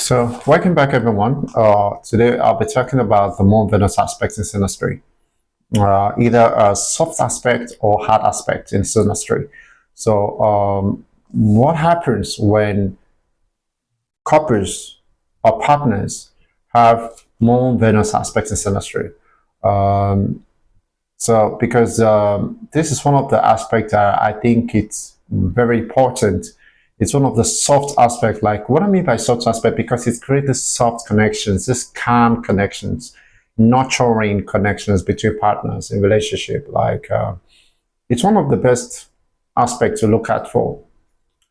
So, welcome back, everyone. Today, I'll be talking about the more Venus aspects in synastry, either a soft aspect or hard aspect in synastry. So, what happens when couples or partners have more Venus aspects in synastry? Um, because this is one of the aspects that I think it's very important. It's one of the soft aspects. Like what I mean by soft aspect, because it creates these soft connections, these calm connections, nurturing connections between partners in relationship. It's one of the best aspects to look at for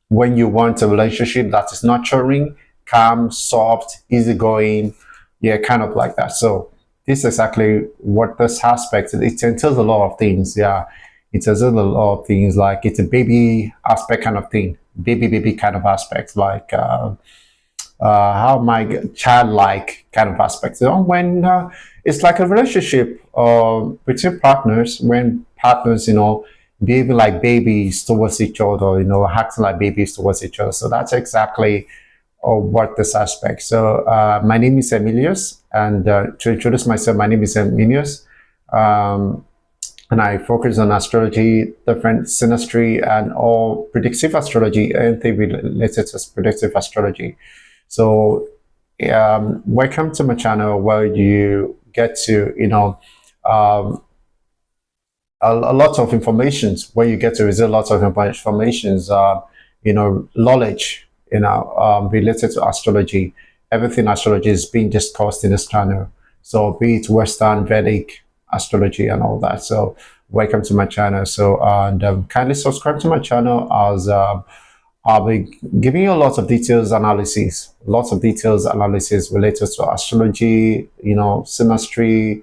when you want a relationship that is nurturing, calm, soft, easygoing, yeah, kind of like that. So this is exactly what this aspect it entails a lot of things. Yeah, it entails a lot of things. Like it's a baby aspect kind of thing, baby kind of aspect. How my childlike kind of aspect. You know, when it's like a relationship between partners, when partners, behaving like babies towards each other, acting like babies towards each other. So that's exactly what this aspect. So my name is Emilius, and to introduce myself, my name is Emilius. Um, and I focus on astrology, different synastry, and all predictive astrology, anything related to predictive astrology. So, welcome to my channel where you get to, a lot of information, where you get to receive lots of informations, knowledge, related to astrology. Everything astrology is being discussed in this channel. So, be it Western, Vedic, astrology, and all that. So, welcome to my channel. So, and kindly subscribe to my channel as I'll be giving you lots of details analysis related to astrology, synastry,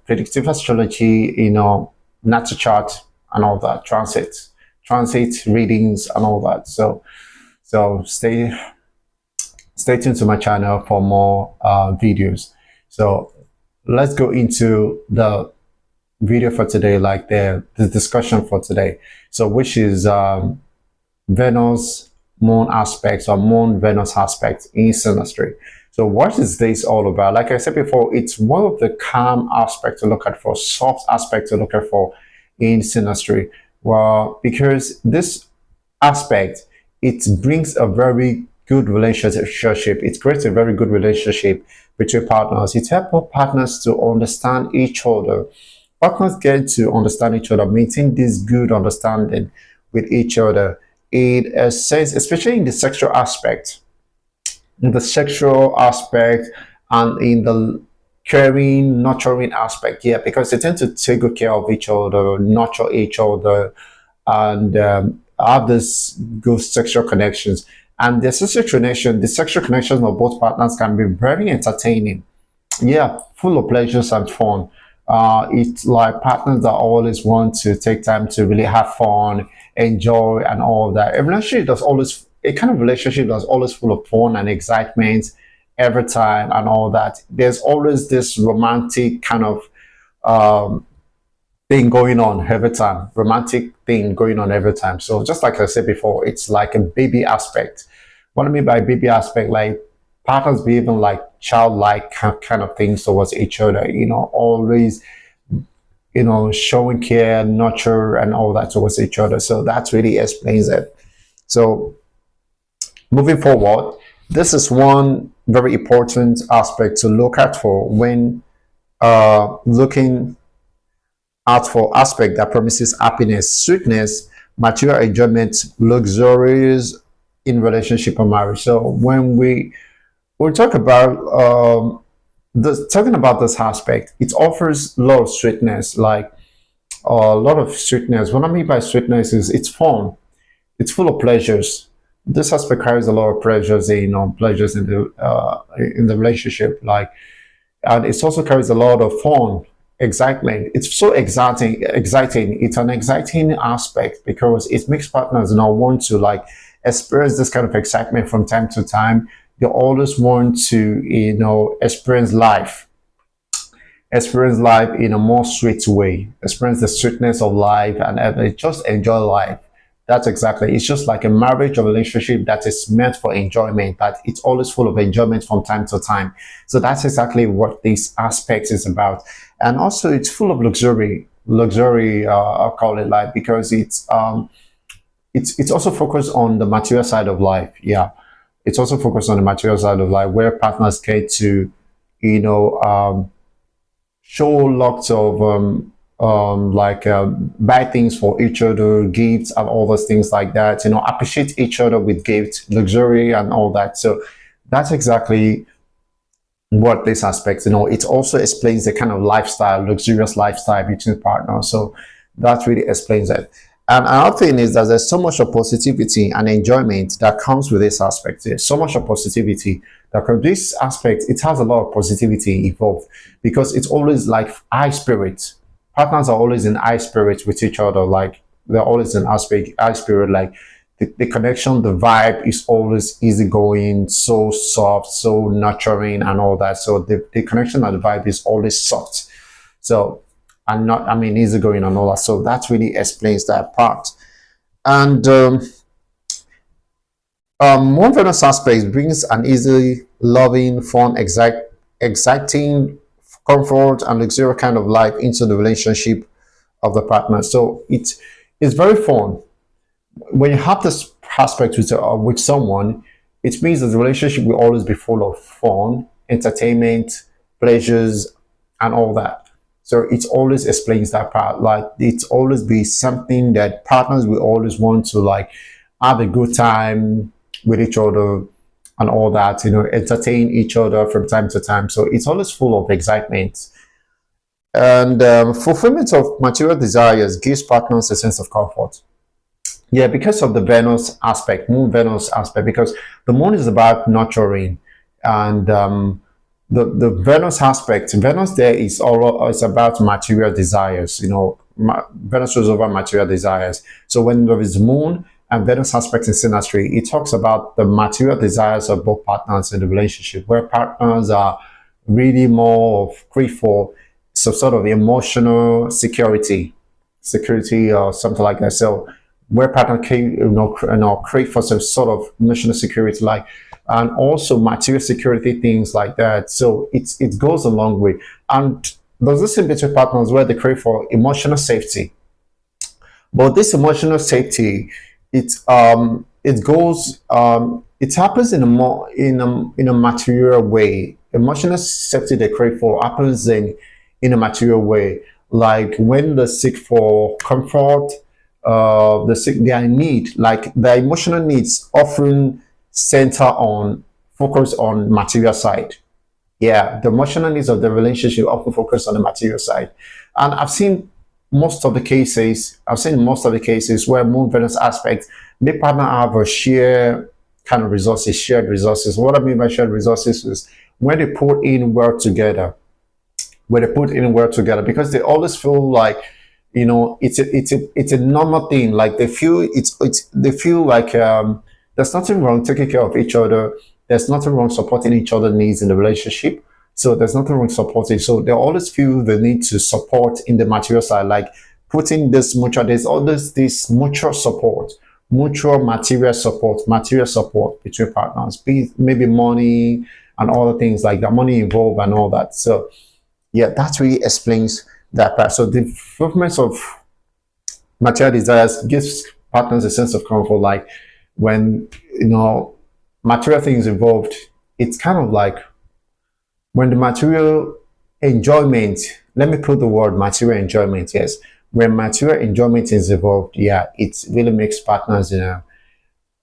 predictive astrology, natal chart, and all that, transit readings, and all that. So stay tuned to my channel for more videos. So let's go into the video for today, like the discussion for today. So which is Venus moon aspects, or moon Venus aspects in synastry. So what is this all about? Like I said before, it's one of the calm aspects to look at for, soft aspects to look at for in synastry. Well, because this aspect, it brings a very good relationship. It creates a very good relationship between partners. It helps partners to understand each other. Partners get to understand each other, maintain this good understanding with each other. In a sense, especially in the sexual aspect, and in the caring, nurturing aspect, yeah, because they tend to take good care of each other, nurture each other, and have this good sexual connections. And the sexual connections of both partners can be very entertaining, yeah, full of pleasures and fun. It's like partners that always want to take time to really have fun, enjoy, and all of that. A kind of relationship that's always full of fun and excitement every time, and all that. There's always this romantic kind of um, thing going on every time, romantic thing going on every time. So just like I said before, it's like a baby aspect. What I mean by baby aspect, like partners behaving like childlike kind of things towards each other, always, showing care, nurture, and all that towards each other. So that really explains it. So moving forward, this is one very important aspect to look out for when looking out for aspect that promises happiness, sweetness, material enjoyment, luxuries in relationship or marriage. So when we talk about talking about this aspect, it offers a lot of sweetness, like a lot of sweetness. What I mean by sweetness is it's fun, it's full of pleasures. This aspect carries a lot of pleasures in the relationship, like, and it also carries a lot of fun, excitement. It's so exciting. It's an exciting aspect because it makes partners now want to like experience this kind of excitement from time to time. You always want to, experience life in a more sweet way, experience the sweetness of life, and just enjoy life That's exactly. It's just like a marriage or relationship that is meant for enjoyment, but it's always full of enjoyment from time to time. So that's exactly what this aspect is about. And also, it's full of luxury. Luxury, I'll call it like, because it's also focused on the material side of life. Yeah, it's also focused on the material side of life, where partners get to, you know, show lots of buy things for each other, gifts and all those things like that. You know, appreciate each other with gifts, luxury and all that. So that's exactly what this aspect. You know, it also explains the kind of lifestyle, luxurious lifestyle between partners. So that really explains it. And another thing is that there's so much of positivity and enjoyment that comes with this aspect. There's so much of positivity that comes this aspect. It has a lot of positivity involved because it's always like high spirit. Partners are always in high spirit with each other. Like they're always in aspect high spirit. Like the connection, the vibe is always easygoing, so soft, so nurturing, and all that. So the connection and the vibe is always soft. So and not, I mean, easygoing and all that. So that really explains that part. And one Venus aspect brings an easy, loving, fun, exciting, comfort, and luxurious kind of life into the relationship of the partner. So it's very fun when you have this aspect with someone. It means that the relationship will always be full of fun, entertainment, pleasures, and all that. So it always explains that part. Like it's always be something that partners will always want to like have a good time with each other and all that, you know, entertain each other from time to time. So it's always full of excitement. And fulfillment of material desires gives partners a sense of comfort. Yeah, because of the Venus aspect, Moon Venus aspect, because the Moon is about nurturing, and the Venus aspect, Venus there is all it's about material desires. You know, Venus rules over material desires. So when there is Moon and Venus aspect in synastry, it talks about the material desires of both partners in the relationship, where partners are really more of crave for some sort of emotional security or something like that. So where partner can crave for some sort of emotional security, like and also material security, things like that. So it goes a long way. And there's this in between partners where they crave for emotional safety. But this emotional safety, it goes it happens in a more in a material way. Emotional safety they crave for happens in a material way. Like when they seek for comfort, their need, like their emotional needs often center on focus on material side. Yeah, the emotional needs of the relationship often focus on the material side. And I've seen most of the cases where Moon Venus aspects, may partner have a share kind of resources, shared resources. What I mean by shared resources is when they put in work together, because they always feel like, you know, it's a normal thing. Like they feel they feel like there's nothing wrong taking care of each other. There's nothing wrong supporting each other's needs in the relationship. So there's nothing wrong supporting. So they always feel the need to support in the material side, like putting this mutual. There's always this mutual support, mutual material support between partners. Be maybe money and all the things like that, money involved and all that. So yeah, that really explains that part. So the fulfillment of material desires gives partners a sense of comfort. Like when, you know, material things involved, it's kind of like when the material enjoyment, let me put the word material enjoyment, yes. When material enjoyment is involved, yeah, it really makes partners, you know,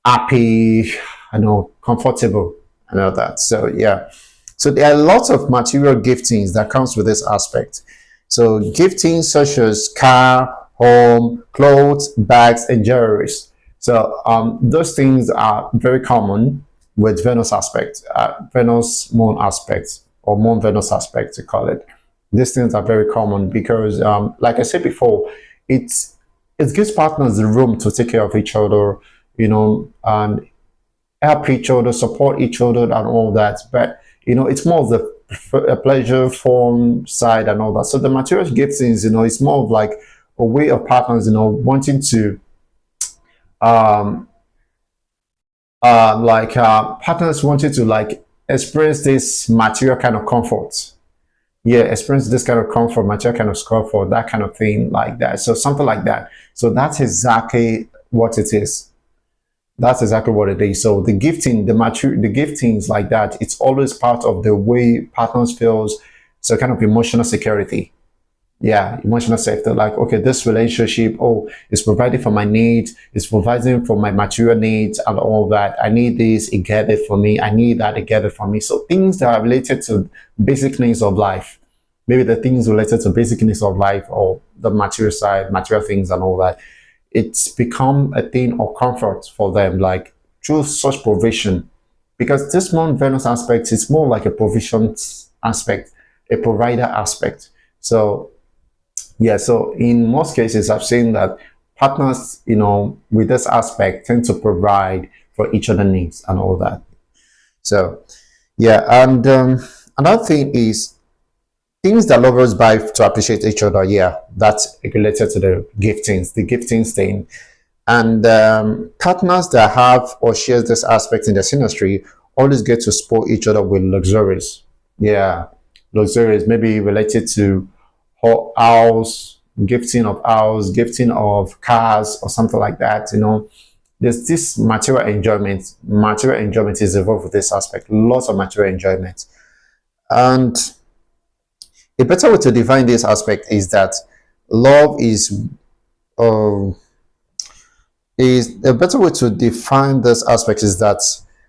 happy, you know, comfortable and all that. So yeah. So there are lots of material giftings that comes with this aspect. So giftings such as car, home, clothes, bags, and jewelry. So those things are very common with Venus aspect, Venus Moon aspect, or Moon Venus aspect to call it. These things are very common because, like I said before, it gives partners the room to take care of each other, you know, and help each other, support each other, and all that. But you know, it's more of the pleasure form side and all that. So the material giftings, you know, it's more of like a way of partners, you know, wanting to partners wanted to like experience this material kind of comfort. Yeah, experience this kind of comfort, material kind of comfort, that kind of thing, like that. So something like that. So that's exactly what it is. That's exactly what it is. So the gifting, the giftings like that, it's always part of the way partners feels. So kind of emotional security. Yeah, emotional safety. Like, okay, this relationship, oh, is providing for my needs, it's providing for my material needs and all that. I need this, it get it for me. I need that, it get it for me. So things that are related to basic needs of life, maybe the things related to basic needs of life or the material side, material things and all that, it's become a thing of comfort for them, like through such provision. Because this Mount Venus aspect is more like a provision aspect, a provider aspect. So yeah, so in most cases, I've seen that partners, with this aspect tend to provide for each other needs and all that. So yeah, and another thing is things that lovers buy to appreciate each other. Yeah, that's related to the giftings thing. And partners that have or share this aspect in their synastry always get to spoil each other with luxuries. Yeah, luxuries, maybe related to house, gifting of cars or something like that. There's this material enjoyment. Material enjoyment is involved with this aspect. Lots of material enjoyment. And a better way to define this aspect is that love uh, is a better way to define this aspect is that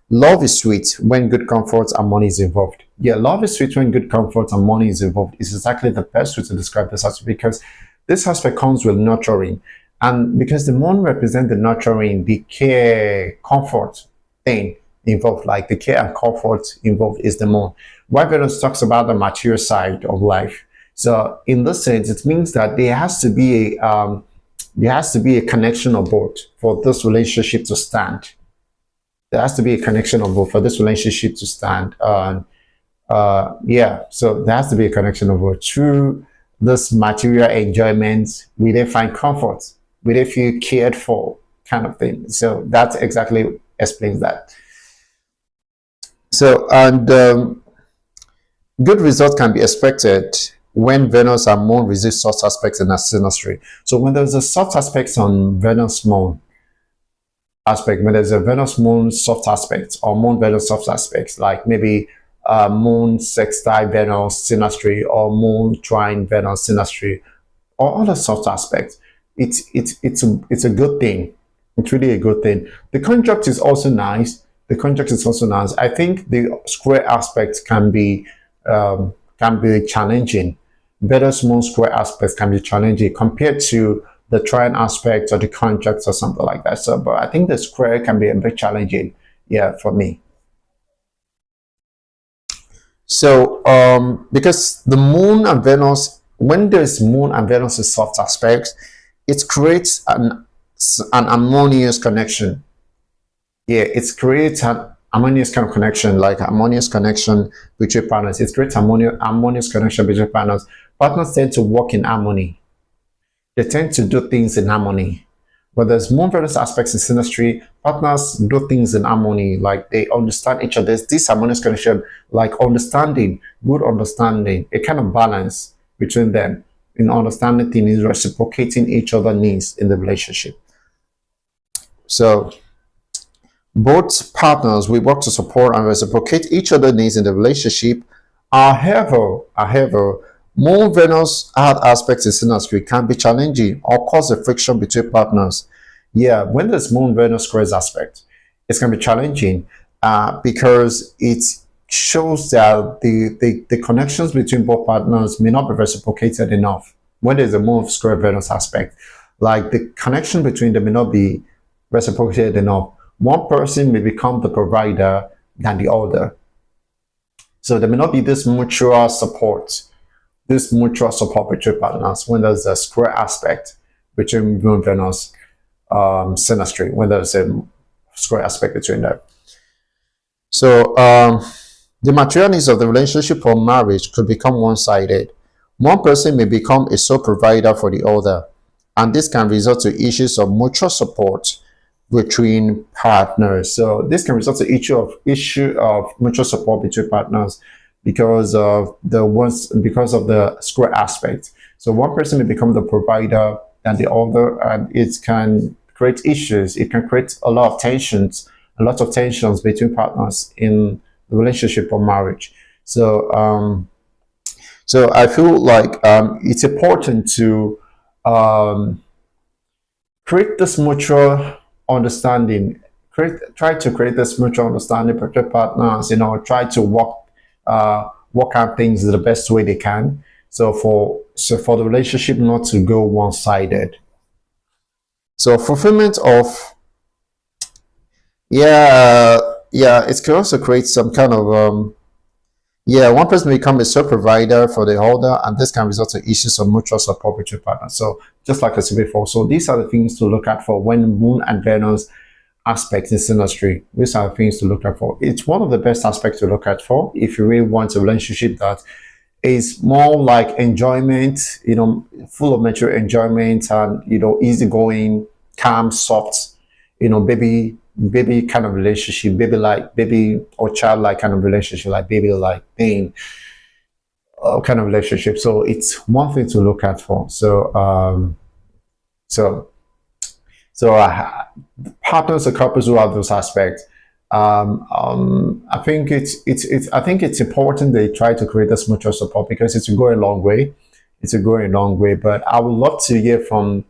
love is sweet when good comfort and money is involved. Yeah, love is sweet when good comfort and money is involved is exactly the best way to describe this aspect, because this aspect comes with nurturing. And because the moon represents the nurturing, the care, comfort thing involved, like the care and comfort involved is the moon. Why Venus talks about the material side of life. So in this sense, it means that there has to be a connection of both for this relationship to stand. There has to be a connection of both for this relationship to stand. Yeah, so there has to be a connection of both. Through this material enjoyment, we they find comfort, we they feel cared for, kind of thing. So that exactly explains that. So, and good results can be expected when Venus and Moon resist soft aspects in a synastry. So when there's a soft aspect on Venus Moon aspect, when there's a Venus Moon soft aspect or Moon Venus soft aspects, like maybe Moon sextile Venus synastry or Moon trine Venus synastry or other soft aspects, it's a good thing. It's really a good thing. The conjunct is also nice. The conjunct is also nice. I think the square aspects can be challenging. Better small square aspects can be challenging compared to the trine aspect or the conjunct or something like that. So, but I think the square can be a bit challenging, yeah, for me. So, because the moon and Venus, when there's moon and Venus in soft aspects, it creates an harmonious connection. Yeah, it creates an harmonious kind of connection, like harmonious connection between partners. It creates harmonious connection between partners. Partners tend to work in harmony. They tend to do things in harmony. But there's more various aspects in synastry. Partners do things in harmony, like they understand each other. There's this harmonious connection, like understanding, good understanding, a kind of balance between them in understanding things, reciprocating each other's needs in the relationship. So both partners will work to support and reciprocate each other's needs in the relationship. However, more Venus hard aspects in synastry can be challenging or cause a friction between partners. Yeah, when there's Moon Venus squares aspect, it's going to be challenging because it shows that the connections between both partners may not be reciprocated enough. When there's a Moon square Venus aspect, like the connection between them may not be reciprocated enough. One person may become the provider than the other. So there may not be this mutual support between partners when there's a square aspect between Moon Venus synastry, when there's a square aspect between them. So the material needs of the relationship or marriage could become one-sided. One person may become a sole provider for the other, and this can result to issues of mutual support between partners. So this can result in issue of mutual support between partners because of the square aspect. So one person may become the provider than the other, and it can create issues. It can create a lot of tensions between partners in the relationship or marriage. So so I feel like it's important to um, create this mutual understanding. Try to create this mutual understanding between partners. Try to work out things the best way they can. So for the relationship not to go one sided. So fulfillment of, yeah, yeah, it can also create some kind of yeah, one person may become a sole provider for the other, and this can result in issues of mutual support between partners. So, just like I said before, so these are the things to look at for when Moon and Venus aspects in synastry. These are the things to look at for. It's one of the best aspects to look at for if you really want a relationship that is more like enjoyment, full of mature enjoyment and easygoing, calm, soft, baby kind of relationship, baby or childlike kind of relationship, like baby like thing kind of relationship. So it's one thing to look at for. So so partners or couples who have those aspects. I think I think it's important they try to create this mutual support because it's a going long way. It's a going long way. But I would love to hear from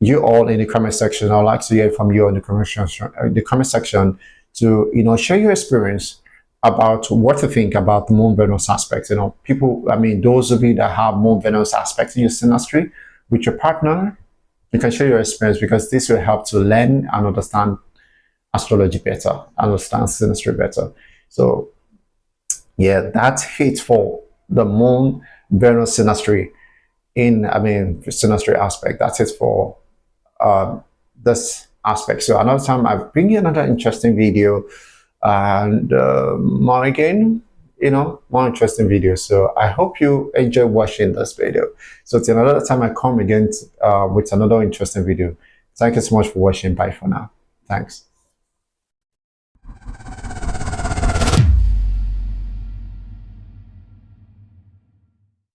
you all in the comment section. I'd like to hear from you in the comment section to share your experience about what you think about the Moon Venus aspects. People. I mean, those of you that have Moon Venus aspects in your synastry with your partner, you can share your experience because this will help to learn and understand astrology better, understand synastry better. So yeah, that's it for the Moon Venus synastry synastry aspect. That's it for this aspect. So another time I bring you another interesting video and more again, more interesting videos. So I hope you enjoy watching this video. So till another time I come again with another interesting video. Thank you so much for watching. Bye for now. Thanks.